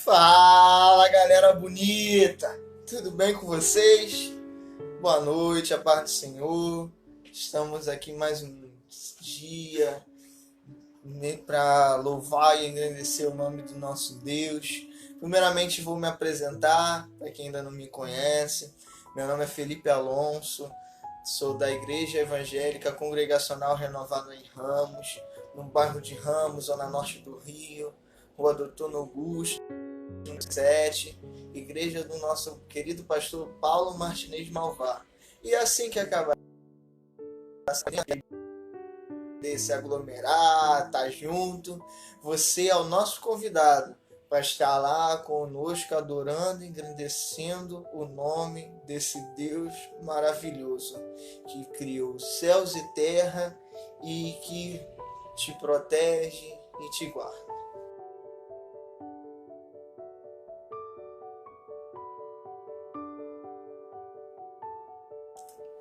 Fala, galera bonita! Tudo bem com vocês? Boa noite, a paz do Senhor. Estamos aqui mais um dia para louvar e engrandecer o nome do nosso Deus. Primeiramente vou me apresentar para quem ainda não me conhece. Meu nome é Felipe Alonso, sou da Igreja Evangélica Congregacional Renovada em Ramos, no bairro de Ramos, zona norte do Rio, Rua Doutor Augusto, 7, igreja do nosso querido pastor Paulo Martinez Malvar. E assim que acabar de se aglomerar, tá junto, você é o nosso convidado para estar lá conosco adorando e engrandecendo o nome desse Deus maravilhoso que criou céus e terra e que te protege e te guarda.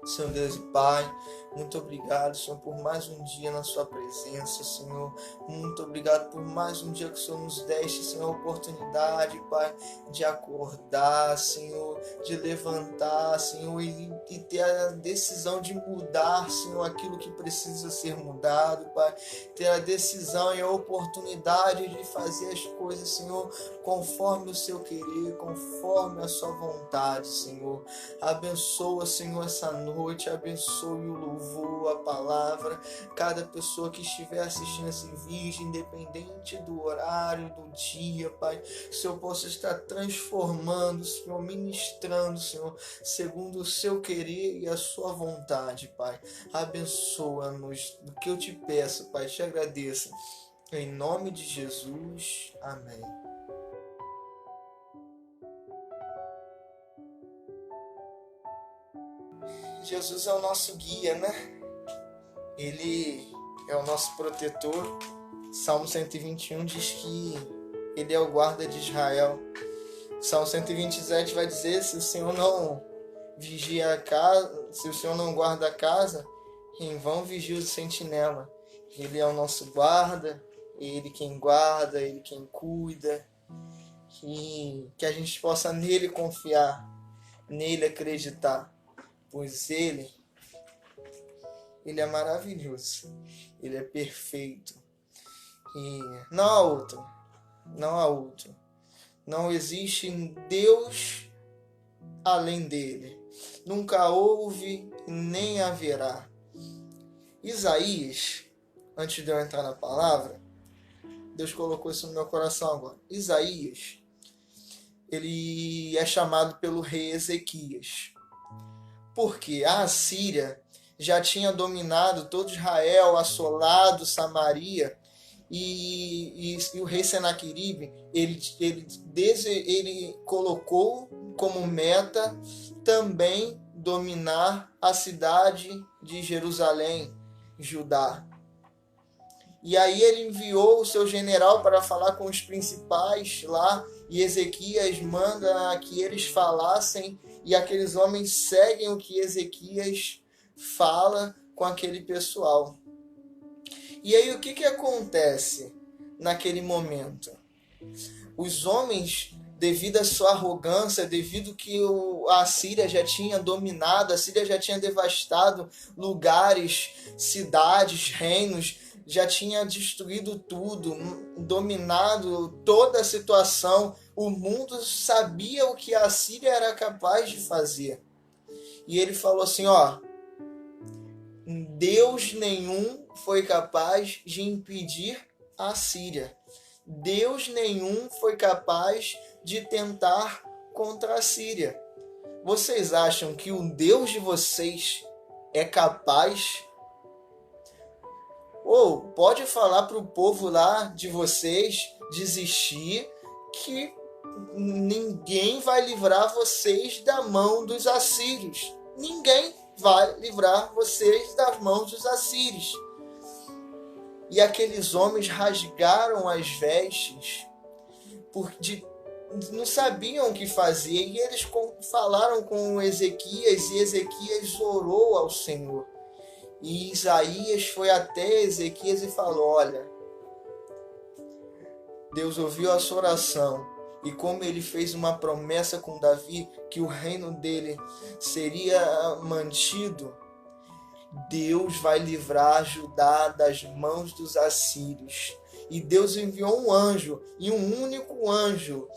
Senhor Deus e Pai, muito obrigado, Senhor, por mais um dia na sua presença, Senhor. Muito obrigado por mais um dia que o Senhor nos deste, Senhor, a oportunidade, Pai, de acordar, Senhor, de levantar, Senhor, e ter a decisão de mudar, Senhor, aquilo que precisa ser mudado, Pai. Ter a decisão e a oportunidade de fazer as coisas, Senhor, conforme o seu querer, conforme a sua vontade, Senhor. Abençoa, Senhor, essa noite, abençoe o louvor, a palavra, cada pessoa que estiver assistindo esse vídeo, independente do horário, do dia, Pai, que o Senhor possa estar transformando, Senhor, ministrando, Senhor, segundo o seu querer e a sua vontade, Pai. Abençoa-nos, do que eu te peço, Pai, te agradeço, em nome de Jesus, amém. Jesus é o nosso guia, né? Ele é o nosso protetor. Salmo 121 diz que ele é o guarda de Israel. Salmo 127 vai dizer: se o Senhor não vigia a casa, se o Senhor não guarda a casa, em vão vigia o sentinela. Ele é o nosso guarda, ele quem guarda, ele quem cuida. Que a gente possa nele confiar, nele acreditar. Pois ele é maravilhoso, ele é perfeito e não há outro, não existe Deus além dele, nunca houve nem haverá. Isaías, antes de eu entrar na palavra, Deus colocou isso no meu coração agora. Isaías, ele é chamado pelo rei Ezequias, porque a Assíria já tinha dominado todo Israel, assolado Samaria, e o rei Senaqueribe, ele colocou como meta também dominar a cidade de Jerusalém, Judá. E aí ele enviou o seu general para falar com os principais lá, e Ezequias manda que eles falassem, e aqueles homens seguem o que Ezequias fala com aquele pessoal. E aí o que acontece naquele momento? Os homens, devido à sua arrogância, devido que a Síria já tinha dominado, a Síria já tinha devastado lugares, cidades, reinos, já tinha destruído tudo, dominado toda a situação. O mundo sabia o que a Síria era capaz de fazer. E ele falou assim, Deus nenhum foi capaz de impedir a Síria. Deus nenhum foi capaz de tentar contra a Síria. Vocês acham que o Deus de vocês é capaz? Ou pode falar para o povo lá de vocês desistir, que ninguém vai livrar vocês da mão dos assírios. Ninguém vai livrar vocês das mãos dos assírios. E aqueles homens rasgaram as vestes, porque não sabiam o que fazer. E eles falaram com Ezequias, e Ezequias orou ao Senhor. E Isaías foi até Ezequias e falou: olha, Deus ouviu a sua oração E como ele fez uma promessa com Davi que o reino dele seria mantido, Deus vai livrar Judá das mãos dos assírios. E Deus enviou um anjo, e um único anjo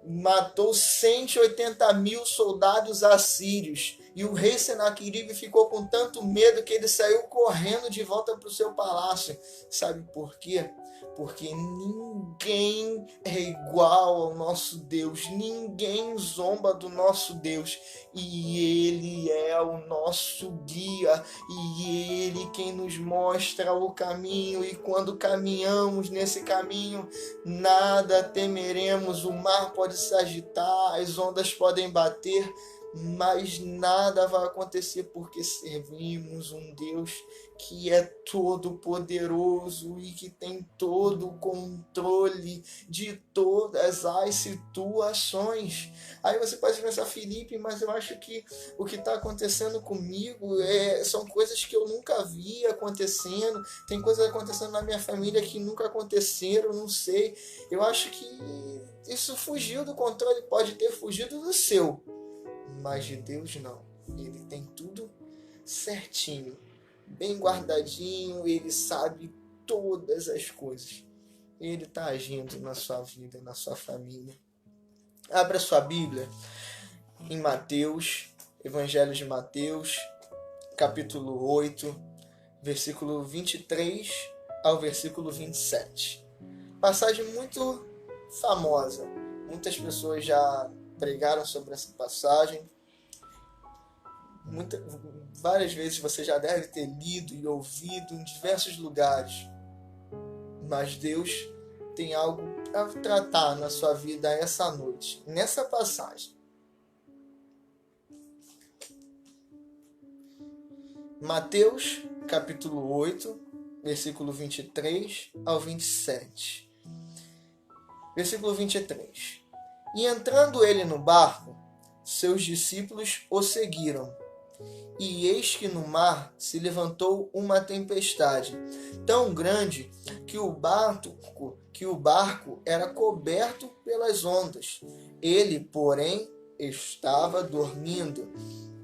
matou 180.000 soldados assírios. E o rei Senaqueribe ficou com tanto medo que ele saiu correndo de volta para o seu palácio. Sabe por quê? Porque ninguém é igual ao nosso Deus, ninguém zomba do nosso Deus, e Ele é o nosso guia, e Ele quem nos mostra o caminho, e quando caminhamos nesse caminho, nada temeremos, o mar pode se agitar, as ondas podem bater, mas nada vai acontecer porque servimos um Deus que é todo poderoso e que tem todo o controle de todas as situações. Aí você pode pensar, Felipe, mas eu acho que o que está acontecendo comigo são coisas que eu nunca vi acontecendo, tem coisas acontecendo na minha família que nunca aconteceram, não sei. Eu acho que isso fugiu do controle, pode ter fugido do seu, mas de Deus não. Ele tem tudo certinho, bem guardadinho, ele sabe todas as coisas. Ele está agindo na sua vida, na sua família. Abra sua Bíblia em Mateus, Evangelho de Mateus, capítulo 8, versículo 23 ao versículo 27. Passagem muito famosa. Muitas pessoas já pregaram sobre essa passagem. Várias vezes você já deve ter lido e ouvido em diversos lugares. Mas Deus tem algo para tratar na sua vida essa noite, nessa passagem. Mateus, capítulo 8, versículo 23 ao 27. Versículo 23. E entrando ele no barco, seus discípulos o seguiram. E eis que no mar se levantou uma tempestade tão grande que o barco era coberto pelas ondas. Ele, porém, estava dormindo.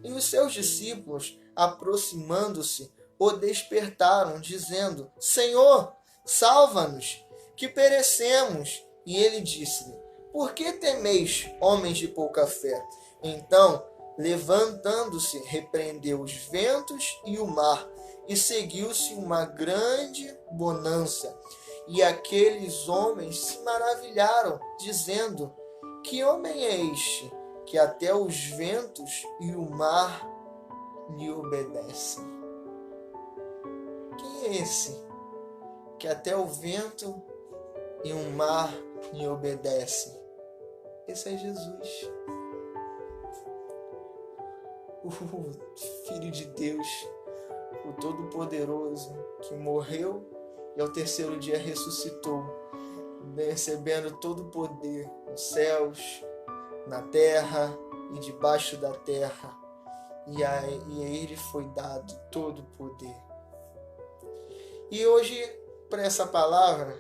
E os seus discípulos, aproximando-se, o despertaram, dizendo: Senhor, salva-nos, que perecemos. E ele disse-lhe: Por que temeis, homens de pouca fé? Então, levantando-se, repreendeu os ventos e o mar, e seguiu-se uma grande bonança. E aqueles homens se maravilharam, dizendo: Que homem é este, que até os ventos e o mar lhe obedecem? Quem é esse, que até o vento e o mar lhe obedecem? Esse é Jesus, o Filho de Deus, o Todo-Poderoso, que morreu e ao terceiro dia ressuscitou, recebendo todo o poder nos céus, na terra e debaixo da terra. E a ele foi dado todo o poder. E hoje, para essa palavra,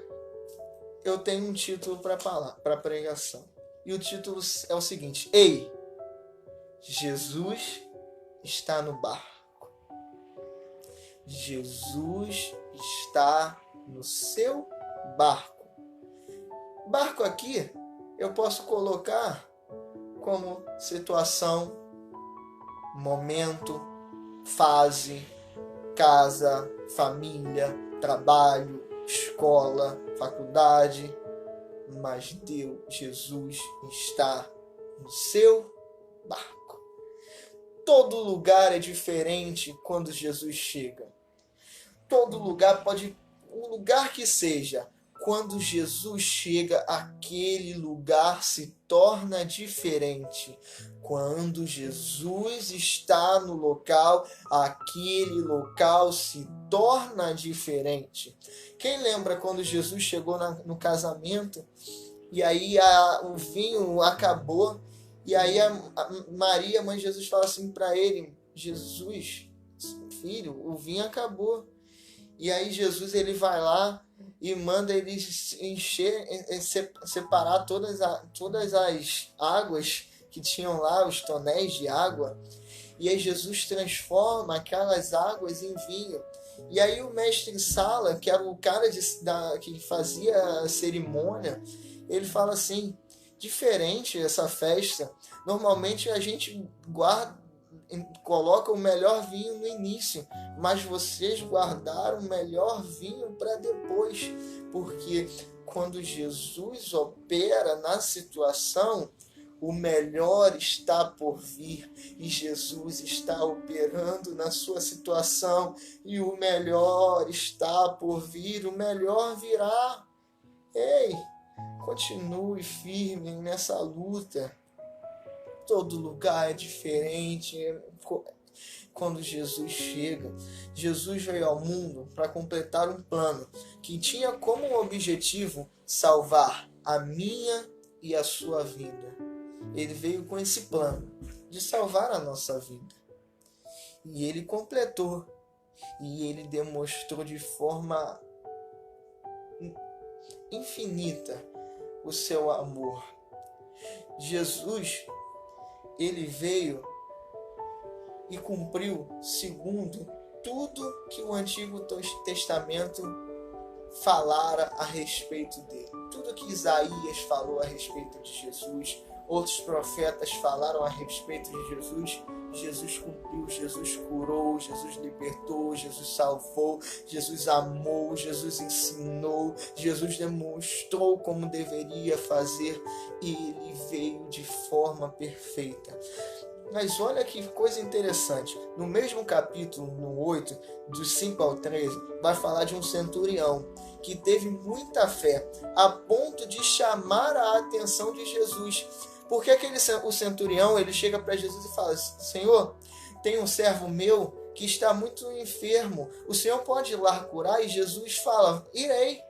eu tenho um título para a pregação. E o título é o seguinte: Ei, Jesus está no barco. Jesus está no seu barco. Barco aqui eu posso colocar como situação, momento, fase, casa, família, trabalho, escola, faculdade. Mas Deus, Jesus, está no seu barco. Todo lugar é diferente quando Jesus chega. Todo lugar o lugar que seja, quando Jesus chega, aquele lugar se torna diferente. Quando Jesus está no local, aquele local se torna diferente. Quem lembra quando Jesus chegou no casamento e aí o vinho acabou? E aí a Maria, mãe de Jesus, fala assim para ele: Jesus, filho, o vinho acabou. E aí Jesus, ele vai lá e manda eles separar todas as águas que tinham lá, os tonéis de água. E aí Jesus transforma aquelas águas em vinho. E aí o mestre Sala, que era o cara que fazia a cerimônia, ele fala assim: diferente essa festa, normalmente a gente coloca o melhor vinho no início, mas vocês guardaram o melhor vinho para depois, porque quando Jesus opera na situação, o melhor está por vir, e Jesus está operando na sua situação, e o melhor está por vir, o melhor virá. Ei, continue firme nessa luta. Todo lugar é diferente. Quando Jesus chega, Jesus veio ao mundo para completar um plano que tinha como objetivo salvar a minha e a sua vida. Ele veio com esse plano de salvar a nossa vida. E ele completou. E ele demonstrou de forma infinita o seu amor. Jesus, ele veio e cumpriu segundo tudo que o Antigo Testamento falara a respeito dele. Tudo que Isaías falou a respeito de Jesus, outros profetas falaram a respeito de Jesus, Jesus cumpriu, Jesus curou, Jesus libertou, Jesus salvou, Jesus amou, Jesus ensinou, Jesus demonstrou como deveria fazer e ele veio de forma perfeita. Mas olha que coisa interessante, no mesmo capítulo, no 8, dos 5 ao 13, vai falar de um centurião que teve muita fé, a ponto de chamar a atenção de Jesus. Porque o centurião, ele chega para Jesus e fala: Senhor, tem um servo meu que está muito enfermo, o Senhor pode ir lá curar? E Jesus fala: irei.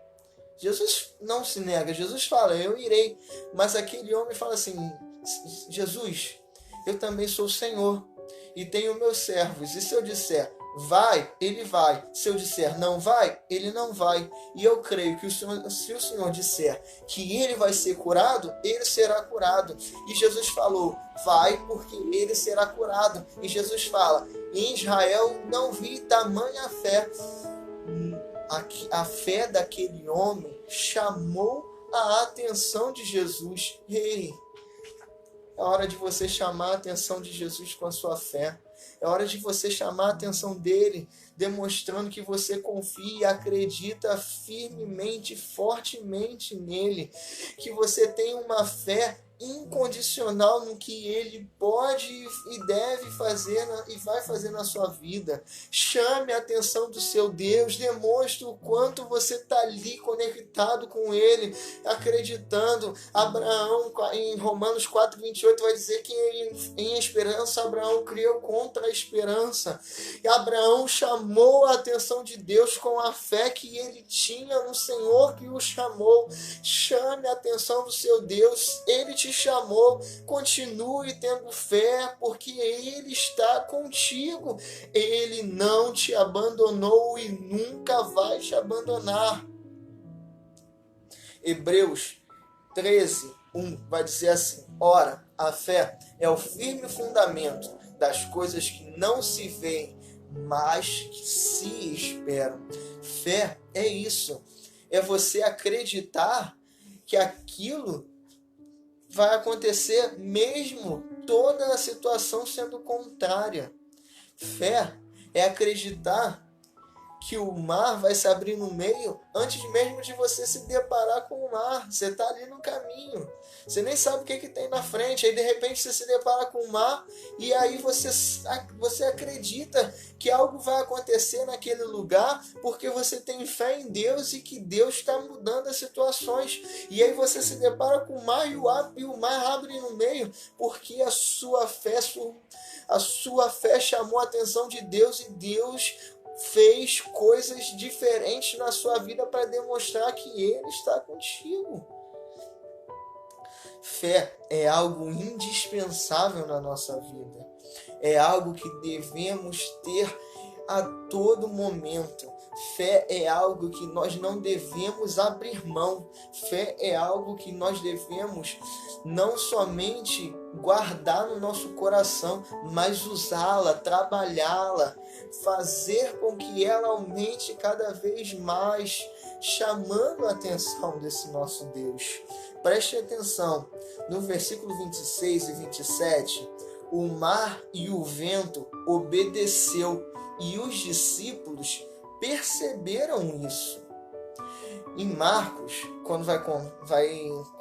Jesus não se nega, Jesus fala: eu irei. Mas aquele homem fala assim: Jesus, eu também sou o Senhor e tenho meus servos, e se eu disser vai, ele vai, se eu disser não vai, ele não vai. E eu creio que se o Senhor disser que ele vai ser curado, ele será curado. E Jesus falou: vai, porque ele será curado. E Jesus fala: em Israel não vi tamanha fé. A fé daquele homem chamou a atenção de Jesus. Ei, é hora de você chamar a atenção de Jesus com a sua fé. É hora de você chamar a atenção dele, demonstrando que você confia e acredita firmemente, fortemente nele. Que você tem uma fé incondicional no que ele pode e deve fazer e vai fazer na sua vida. Chame a atenção do seu Deus, demonstre o quanto você está ali conectado com ele, acreditando. Abraão, em Romanos 4:28, vai dizer que em esperança Abraão criou contra a esperança. E Abraão chamou a atenção de Deus com a fé que ele tinha no Senhor que o chamou. Chame a atenção do seu Deus, ele te chamou, continue tendo fé, porque ele está contigo, ele não te abandonou e nunca vai te abandonar. Hebreus 13:1 vai dizer assim: ora, a fé é o firme fundamento das coisas que não se veem, mas que se esperam. Fé é isso, é você acreditar que aquilo vai acontecer mesmo toda a situação sendo contrária. Fé é acreditar que o mar vai se abrir no meio antes mesmo de você se deparar com o mar. Você está ali no caminho, você nem sabe o que tem na frente, aí de repente você se depara com o mar e aí você acredita que algo vai acontecer naquele lugar porque você tem fé em Deus e que Deus está mudando as situações. E aí você se depara com o mar e o mar abre no meio porque a sua fé chamou a atenção de Deus e Deus fez coisas diferentes na sua vida para demonstrar que Ele está contigo. Fé é algo indispensável na nossa vida. É algo que devemos ter a todo momento. Fé é algo que nós não devemos abrir mão. Fé é algo que nós devemos não somente guardar no nosso coração, mas usá-la, trabalhá-la, fazer com que ela aumente cada vez mais, chamando a atenção desse nosso Deus. Preste atenção, no versículo 26 e 27, o mar e o vento obedeceu, e os discípulos perceberam isso. Em Marcos, quando vai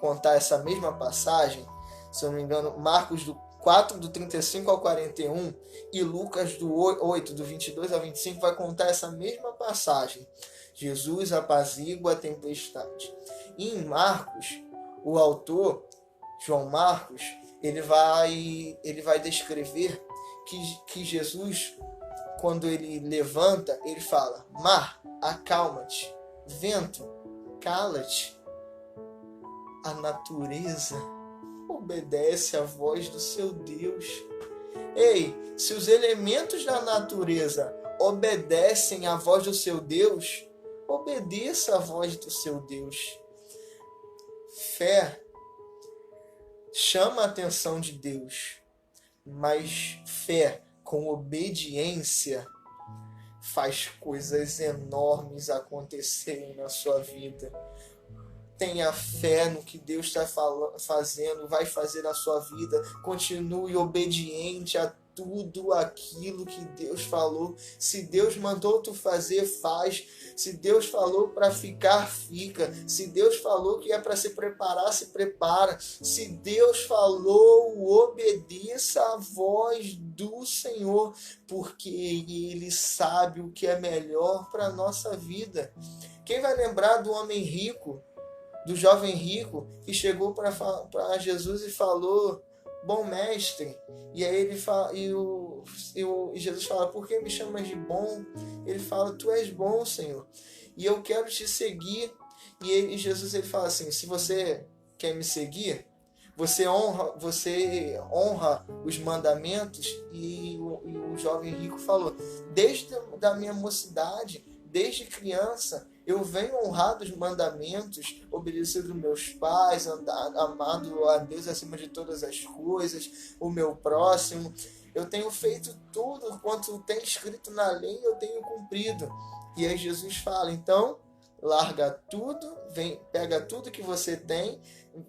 contar essa mesma passagem, se eu não me engano, Marcos do 4, do 35 ao 41, e Lucas do 8, do 22 ao 25, vai contar essa mesma passagem. Jesus apazigua a tempestade. E em Marcos, o autor, João Marcos, ele vai descrever que Jesus, quando ele levanta, ele fala: mar, acalma-te, vento, cala-te. A natureza obedece à voz do seu Deus. Ei, se os elementos da natureza obedecem à voz do seu Deus, obedeça à voz do seu Deus. Fé chama a atenção de Deus, mas fé com obediência faz coisas enormes acontecerem na sua vida. Tenha fé no que Deus está fazendo, vai fazer na sua vida. Continue obediente a tudo aquilo que Deus falou. Se Deus mandou tu fazer, faz. Se Deus falou para ficar, fica. Se Deus falou que é para se preparar, se prepara. Se Deus falou, obedeça a voz do Senhor, porque Ele sabe o que é melhor para a nossa vida. Quem vai lembrar do homem rico, do jovem rico, que chegou para Jesus e falou: bom mestre? E aí Jesus fala: por que me chamas de bom? Ele fala: tu és bom, Senhor, e eu quero te seguir. E Jesus ele fala assim: se você quer me seguir, você honra os mandamentos. E o jovem rico falou: desde da minha mocidade, desde criança, eu venho honrado os mandamentos, obedecido meus pais, amado a Deus acima de todas as coisas, o meu próximo. Eu tenho feito tudo quanto tem escrito na lei, eu tenho cumprido. E aí Jesus fala: então, larga tudo, pega tudo que você tem,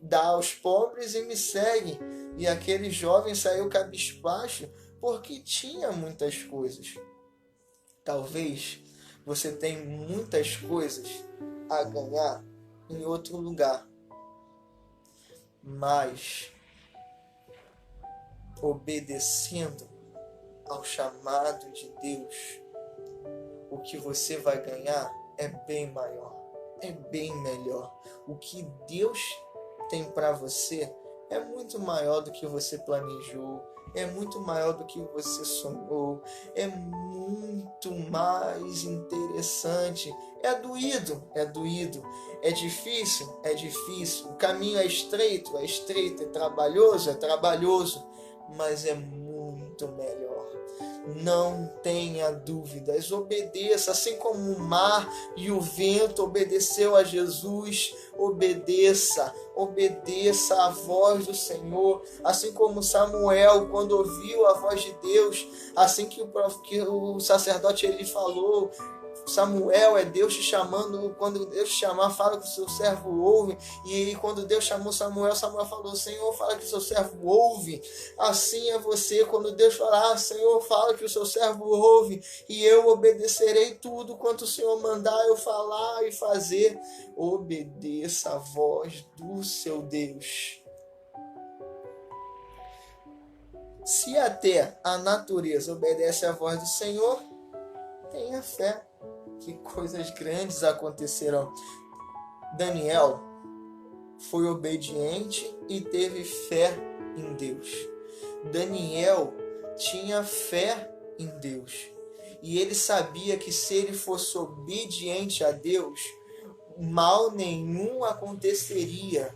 dá aos pobres e me segue. E aquele jovem saiu cabisbaixo porque tinha muitas coisas. Talvez você tenha muitas coisas a ganhar em outro lugar, mas obedecendo ao chamado de Deus, o que você vai ganhar é bem maior, é bem melhor. O que Deus tem para você é muito maior do que você planejou, é muito maior do que você sonhou, é muito mais interessante. É doído, é difícil, o caminho é estreito, é trabalhoso, mas é muito melhor. Não tenha dúvidas, obedeça, assim como o mar e o vento obedeceu a Jesus, obedeça à voz do Senhor, assim como Samuel, quando ouviu a voz de Deus, assim que o sacerdote ele falou: Samuel, é Deus te chamando, quando Deus te chamar, fala que o seu servo ouve. E aí, quando Deus chamou Samuel falou: Senhor, fala que o seu servo ouve. Assim é você, quando Deus falar: Senhor, fala que o seu servo ouve, e eu obedecerei tudo quanto o Senhor mandar eu falar e fazer. Obedeça a voz do seu Deus. Se até a natureza obedece à voz do Senhor, tenha fé que coisas grandes acontecerão. Daniel foi obediente e teve fé em Deus. Daniel tinha fé em Deus. E ele sabia que se ele fosse obediente a Deus, mal nenhum aconteceria.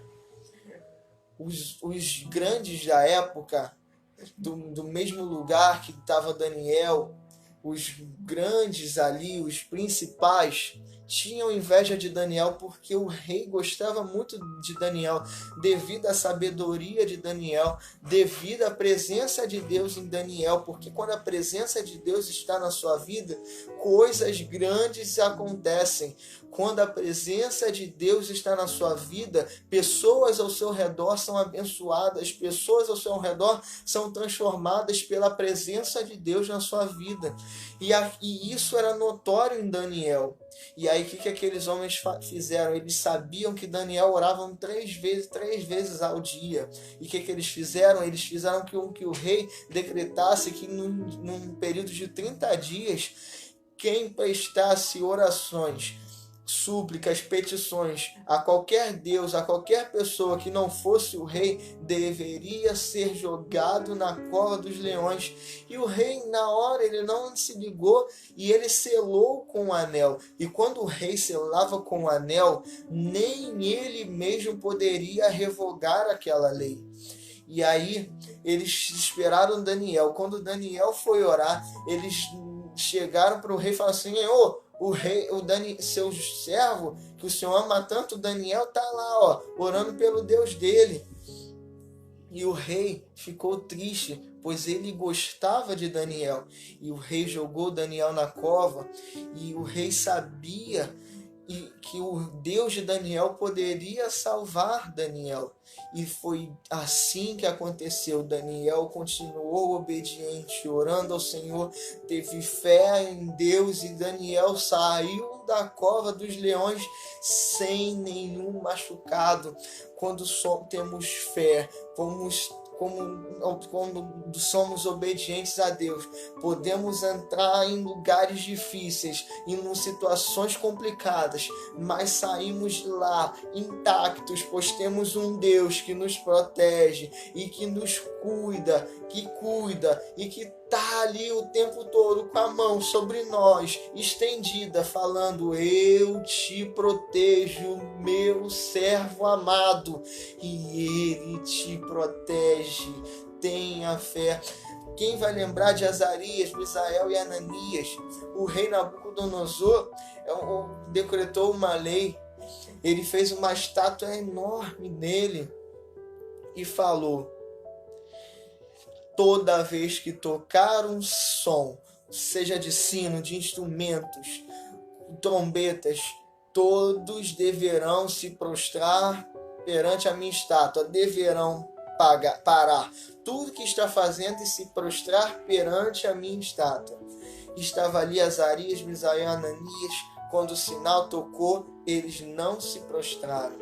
Os grandes da época, do mesmo lugar que estava Daniel, os grandes ali, os principais, tinham inveja de Daniel porque o rei gostava muito de Daniel, devido à sabedoria de Daniel, devido à presença de Deus em Daniel, porque quando a presença de Deus está na sua vida, coisas grandes acontecem. Quando a presença de Deus está na sua vida, pessoas ao seu redor são abençoadas, pessoas ao seu redor são transformadas pela presença de Deus na sua vida. E isso era notório em Daniel. E aí o que aqueles homens fizeram? Eles sabiam que Daniel orava três vezes ao dia. E o que eles fizeram? Eles fizeram que o rei decretasse que num período de 30 dias, quem prestasse orações, súplicas, petições a qualquer Deus, a qualquer pessoa que não fosse o rei, deveria ser jogado na cova dos leões. E o rei, na hora, ele não se ligou e ele selou com o anel. E quando o rei selava com o anel, nem ele mesmo poderia revogar aquela lei. E aí eles esperaram Daniel. Quando Daniel foi orar, eles chegaram para o rei e falaram assim: o rei, seu servo, que o senhor ama tanto, Daniel, tá lá, ó, orando pelo Deus dele. E o rei ficou triste, pois ele gostava de Daniel. E o rei jogou Daniel na cova, e o rei sabia que o Deus de Daniel poderia salvar Daniel. E foi assim que aconteceu. Daniel continuou obediente, orando ao Senhor, teve fé em Deus, e Daniel saiu da cova dos leões sem nenhum machucado. Quando temos fé, quando somos obedientes a Deus, podemos entrar em lugares difíceis, em situações complicadas, mas saímos de lá intactos, pois temos um Deus que nos protege e que nos cuida e que está ali o tempo todo com a mão sobre nós, estendida, falando: eu te protejo, meu servo amado, e ele te protege. Tenha fé. Quem vai lembrar de Azarias, Misael e Ananias? O rei Nabucodonosor decretou uma lei. Ele fez uma estátua enorme nele e falou: toda vez que tocar um som, seja de sino, de instrumentos, trombetas, todos deverão se prostrar perante a minha estátua, deverão parar tudo que está fazendo e se prostrar perante a minha estátua. Estava ali Azarias, Misael e Ananias. Quando o sinal tocou, eles não se prostraram,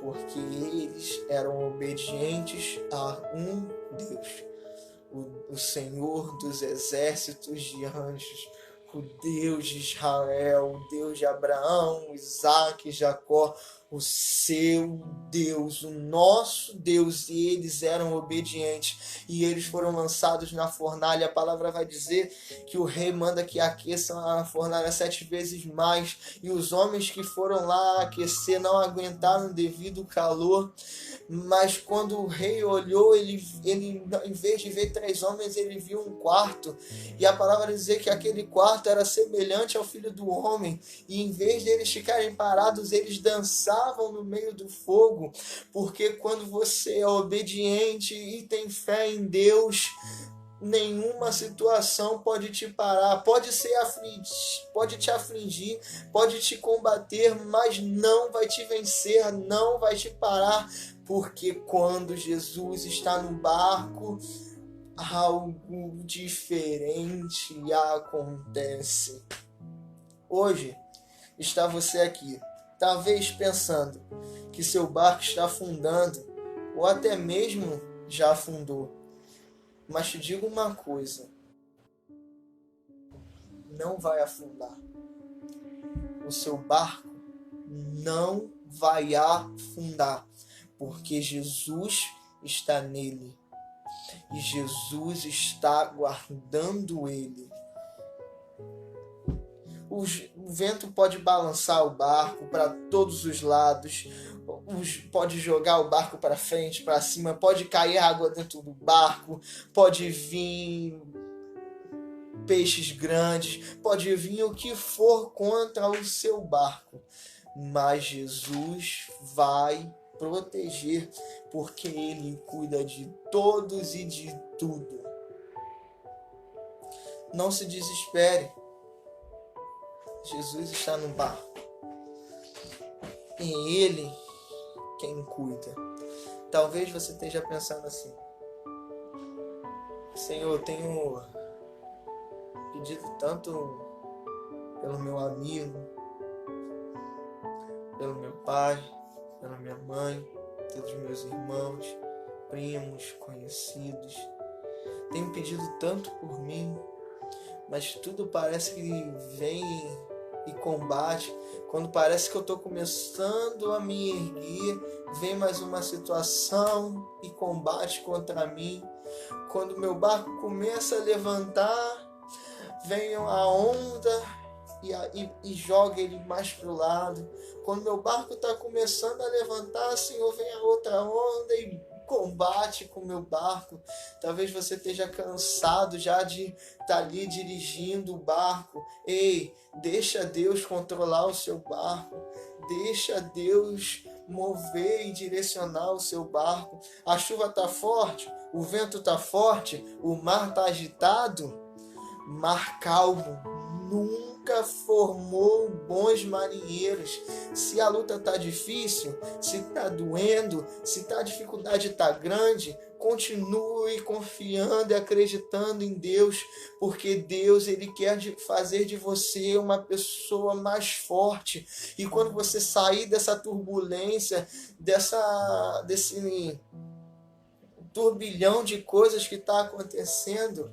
porque eles eram obedientes a um Deus, o Senhor dos exércitos de anjos, o Deus de Israel, o Deus de Abraão, Isaac e Jacó, o seu Deus, o nosso Deus. E eles eram obedientes, e eles foram lançados na fornalha. A palavra vai dizer que o rei manda que aqueçam a fornalha 7 vezes mais, e os homens que foram lá aquecer não aguentaram devido ao calor. Mas quando o rei olhou, ele em vez de ver 3 homens, ele viu um quarto. E a palavra vai dizer que aquele quarto era semelhante ao Filho do Homem. E em vez de eles ficarem parados, eles dançavam no meio do fogo. Porque quando você é obediente e tem fé em Deus, nenhuma situação pode te parar, pode te afligir, pode te combater, mas não vai te vencer, não vai te parar, porque quando Jesus está no barco, algo diferente acontece. Hoje está você aqui, talvez pensando que seu barco está afundando, ou até mesmo já afundou. Mas te digo uma coisa: não vai afundar. O seu barco não vai afundar, porque Jesus está nele. E Jesus está guardando ele. O vento pode balançar o barco para todos os lados, pode jogar o barco para frente, para cima, pode cair água dentro do barco, pode vir peixes grandes, pode vir o que for contra o seu barco, mas Jesus vai proteger, porque Ele cuida de todos e de tudo. Não se desespere, Jesus está no barco, é Ele quem cuida. Talvez você esteja pensando assim: Senhor, eu tenho pedido tanto pelo meu amigo, pelo meu pai, pela minha mãe, pelos meus irmãos, primos, conhecidos. Tenho pedido tanto por mim, mas tudo parece que vem e combate. Quando parece que eu estou começando a me erguer, vem mais uma situação e combate contra mim. Quando meu barco começa a levantar, vem a onda e joga ele mais para o lado. Quando meu barco está começando a levantar, Senhor, vem a outra onda e combate com o meu barco. Talvez você esteja cansado já de estar ali dirigindo o barco. Ei, deixa Deus controlar o seu barco. Deixa Deus mover e direcionar o seu barco. A chuva está forte, o vento está forte, o mar está agitado. Mar calmo nunca formou bons marinheiros. Se a luta está difícil, se está doendo, se a dificuldade está grande, continue confiando e acreditando em Deus, porque Deus Ele quer fazer de você uma pessoa mais forte. E quando você sair dessa turbulência, desse turbilhão de coisas que está acontecendo,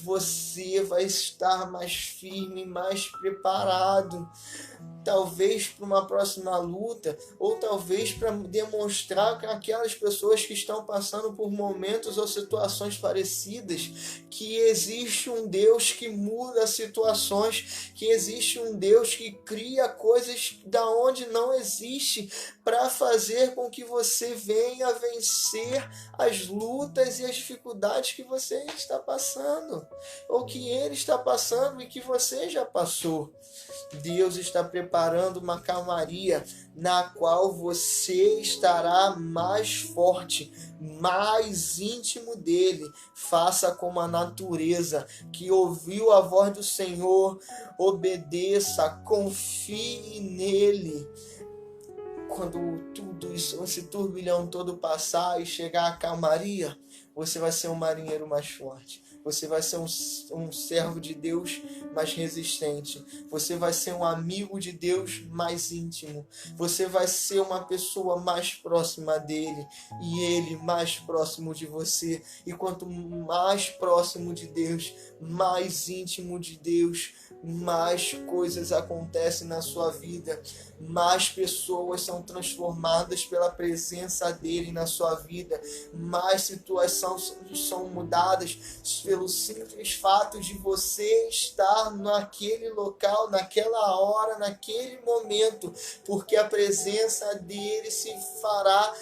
você vai estar mais firme, mais preparado, talvez para uma próxima luta, ou talvez para demonstrar para aquelas pessoas que estão passando por momentos ou situações parecidas, que existe um Deus que muda situações, que existe um Deus que cria coisas da onde não existe, para fazer com que você venha vencer as lutas e as dificuldades que você está passando, ou que Ele está passando e que você já passou. Deus está preparando uma calmaria na qual você estará mais forte, mais íntimo dele. Faça como a natureza que ouviu a voz do Senhor, obedeça, confie nele. Quando tudo isso, esse turbilhão todo passar e chegar à calmaria, você vai ser um marinheiro mais forte. Você vai ser um servo de Deus mais resistente. Você vai ser um amigo de Deus mais íntimo. Você vai ser uma pessoa mais próxima dele e ele mais próximo de você. E quanto mais próximo de Deus, mais íntimo de Deus, mais coisas acontecem na sua vida, mais pessoas são transformadas pela presença dele na sua vida, mais situações são mudadas pelo simples fato de você estar naquele local, naquela hora, naquele momento, porque a presença dele se fará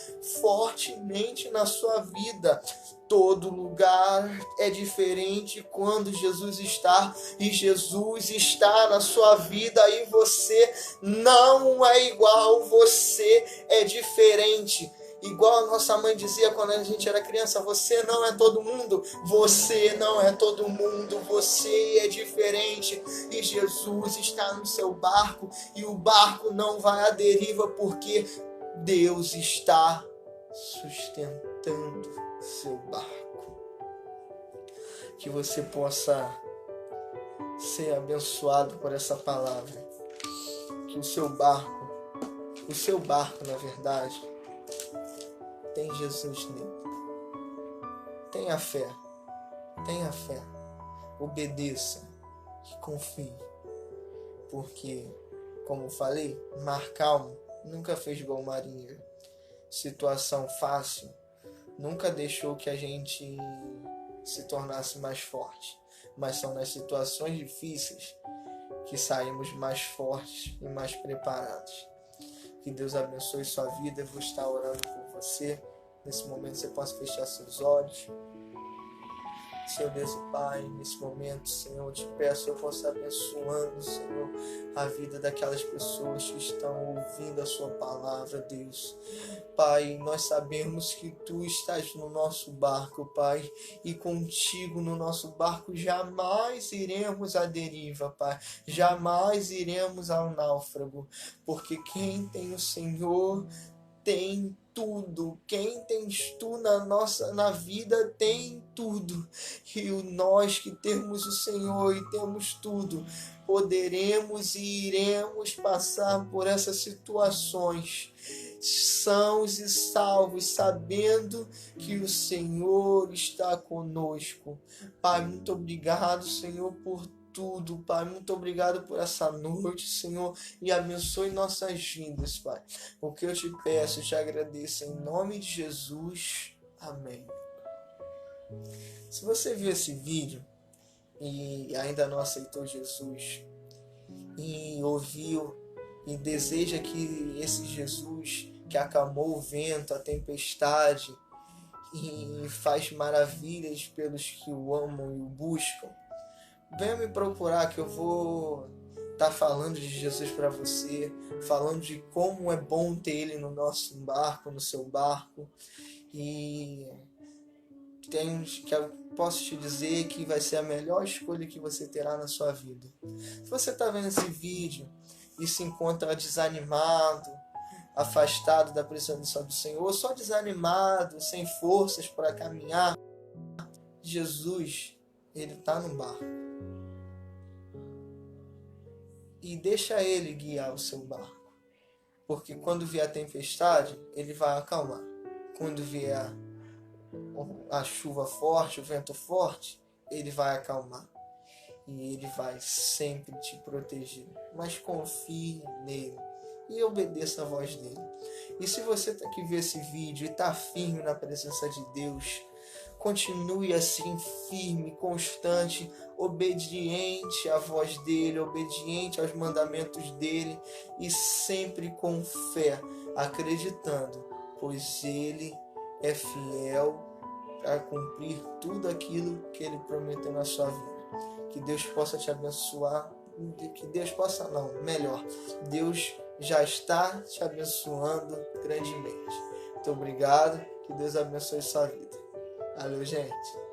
fortemente na sua vida. Todo lugar é diferente quando Jesus está, e Jesus está na sua vida e você não é igual, você é diferente. Igual a nossa mãe dizia quando a gente era criança: você não é todo mundo, você não é todo mundo, você é diferente. E Jesus está no seu barco e o barco não vai à deriva, porque Deus está sustentando seu barco. Que você possa ser abençoado por essa palavra. Que o seu barco na verdade, tem Jesus nele. Tenha fé, obedeça e confie, porque, como falei, mar calmo nunca fez bom marinheiro. Situação fácil nunca deixou que a gente se tornasse mais forte, mas são nas situações difíceis que saímos mais fortes e mais preparados. Que Deus abençoe sua vida. Eu vou estar orando por você. Nesse momento você possa fechar seus olhos. Senhor Deus e Pai, nesse momento, Senhor, eu te peço, eu possa abençoando, Senhor, a vida daquelas pessoas que estão ouvindo a sua palavra, Deus. Pai, nós sabemos que Tu estás no nosso barco, Pai, e contigo no nosso barco jamais iremos à deriva, Pai, jamais iremos ao náufrago, porque quem tem o Senhor tem tudo. Quem tens tu na vida tem tudo. E nós que temos o Senhor e temos tudo, poderemos e iremos passar por essas situações sãos e salvos, sabendo que o Senhor está conosco. Pai, muito obrigado, Senhor, por tudo, Pai. Muito obrigado por essa noite, Senhor, e abençoe nossas vidas, Pai. O que eu te peço, eu te agradeço em nome de Jesus. Amém. Se você viu esse vídeo e ainda não aceitou Jesus e ouviu e deseja que esse Jesus que acalmou o vento, a tempestade e faz maravilhas pelos que o amam e o buscam, venha me procurar que eu vou estar falando de Jesus para você, falando de como é bom ter Ele no nosso barco, no seu barco. E que eu posso te dizer que vai ser a melhor escolha que você terá na sua vida. Se você está vendo esse vídeo e se encontra desanimado, afastado da presença do Senhor, só desanimado, sem forças para caminhar, Jesus, Ele está no barco. E deixa Ele guiar o seu barco. Porque quando vier a tempestade, Ele vai acalmar. Quando vier a chuva forte, o vento forte, Ele vai acalmar. E Ele vai sempre te proteger. Mas confie nele e obedeça a voz dele. E se você que vê esse vídeo e está firme na presença de Deus, continue assim, firme, constante, obediente à voz dele, obediente aos mandamentos dele e sempre com fé, acreditando, pois ele é fiel para cumprir tudo aquilo que ele prometeu na sua vida. Que Deus possa te abençoar, que Deus possa não, melhor, Deus já está te abençoando grandemente. Muito obrigado, que Deus abençoe sua vida. Valeu, gente.